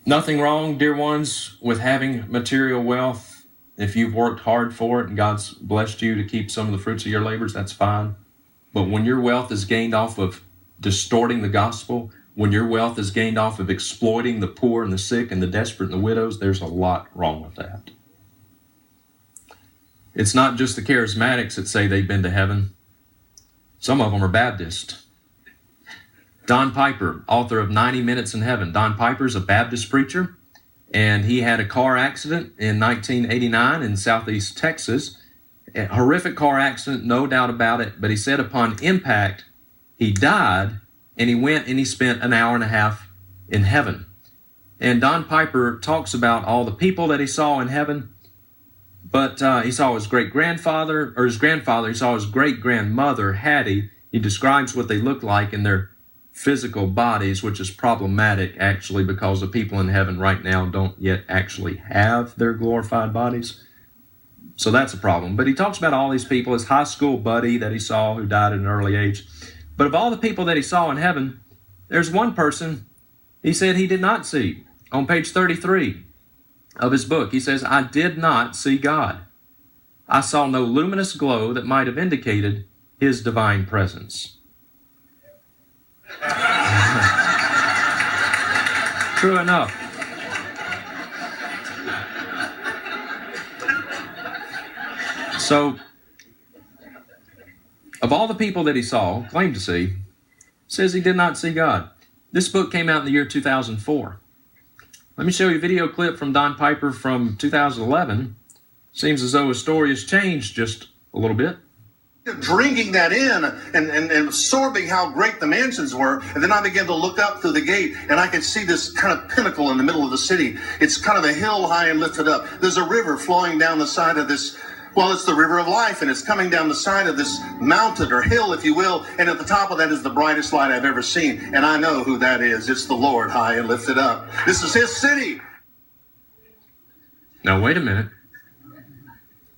Nothing wrong, dear ones, with having material wealth. If you've worked hard for it and God's blessed you to keep some of the fruits of your labors, that's fine. But when your wealth is gained off of distorting the gospel, when your wealth is gained off of exploiting the poor and the sick and the desperate and the widows, there's a lot wrong with that. It's not just the charismatics that say they've been to heaven. Some of them are Baptist. Don Piper, author of 90 Minutes in Heaven. Don Piper's a Baptist preacher, and he had a car accident in 1989 in southeast Texas. A horrific car accident, no doubt about it, but he said upon impact, he died, and he went and he spent an hour and a half in heaven. And Don Piper talks about all the people that he saw in heaven, but he saw his great-grandfather, or his grandfather, he saw his great-grandmother, Hattie. He describes what they look like in their physical bodies, which is problematic, actually, because the people in heaven right now don't yet actually have their glorified bodies. So that's a problem. But he talks about all these people, his high school buddy that he saw who died at an early age. But of all the people that he saw in heaven, there's one person he said he did not see. On page 33 of his book, he says, I did not see God. I saw no luminous glow that might have indicated his divine presence. True enough. So, of all the people that he saw, claimed to see, says he did not see God. This book came out in the year 2004. Let me show you a video clip from Don Piper from 2011. Seems as though his story has changed just a little bit. Drinking that in and absorbing how great the mansions were. And then I began to look up through the gate, and I could see this kind of pinnacle in the middle of the city. It's kind of a hill high and lifted up. There's a river flowing down the side of this. Well, it's the river of life, and it's coming down the side of this mountain or hill, if you will, and at the top of that is the brightest light I've ever seen, and I know who that is. It's the Lord high and lifted up. This is his city. Now, wait a minute.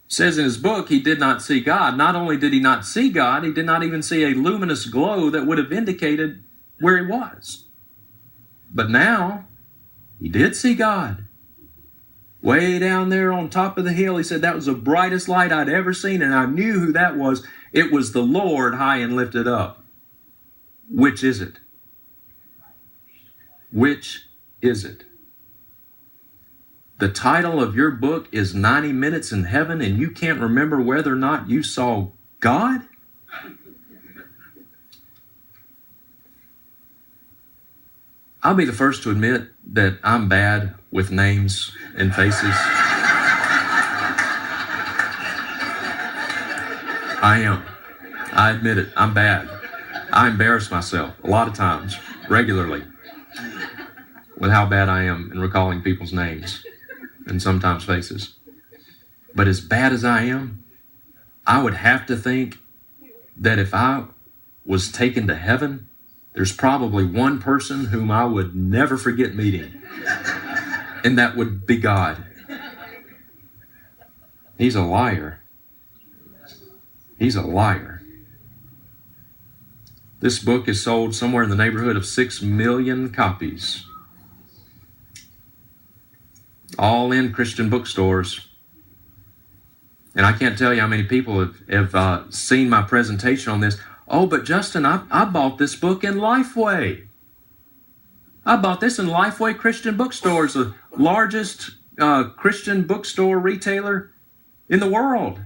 It says in his book he did not see God. Not only did he not see God, he did not even see a luminous glow that would have indicated where he was. But now, he did see God. Way down there on top of the hill, he said that was the brightest light I'd ever seen, and I knew who that was. It was the Lord high and lifted up. Which is it? Which is it? The title of your book is 90 Minutes in Heaven, and you can't remember whether or not you saw God? I'll be the first to admit that I'm bad with names and faces. I am. I admit it. I'm bad. I embarrass myself a lot of times, regularly, with how bad I am in recalling people's names and sometimes faces. But as bad as I am, I would have to think that if I was taken to heaven, there's probably one person whom I would never forget meeting, and that would be God. He's a liar. He's a liar. This book is sold somewhere in the neighborhood of 6 million copies. All in Christian bookstores. And I can't tell you how many people have seen my presentation on this. Oh, but Justin, I bought this book in Lifeway. I bought this in Lifeway Christian bookstores, the largest Christian bookstore retailer in the world,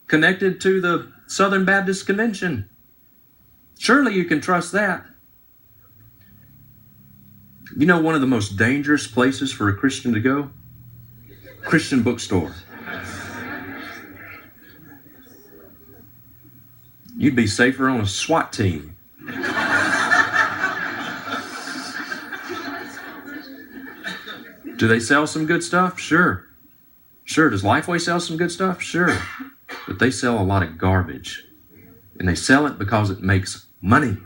connected to the Southern Baptist Convention. Surely you can trust that. You know one of the most dangerous places for a Christian to go? Christian bookstore. You'd be safer on a SWAT team. Do they sell some good stuff? Sure. Sure. Does Lifeway sell some good stuff? Sure. But they sell a lot of garbage. And they sell it because it makes money.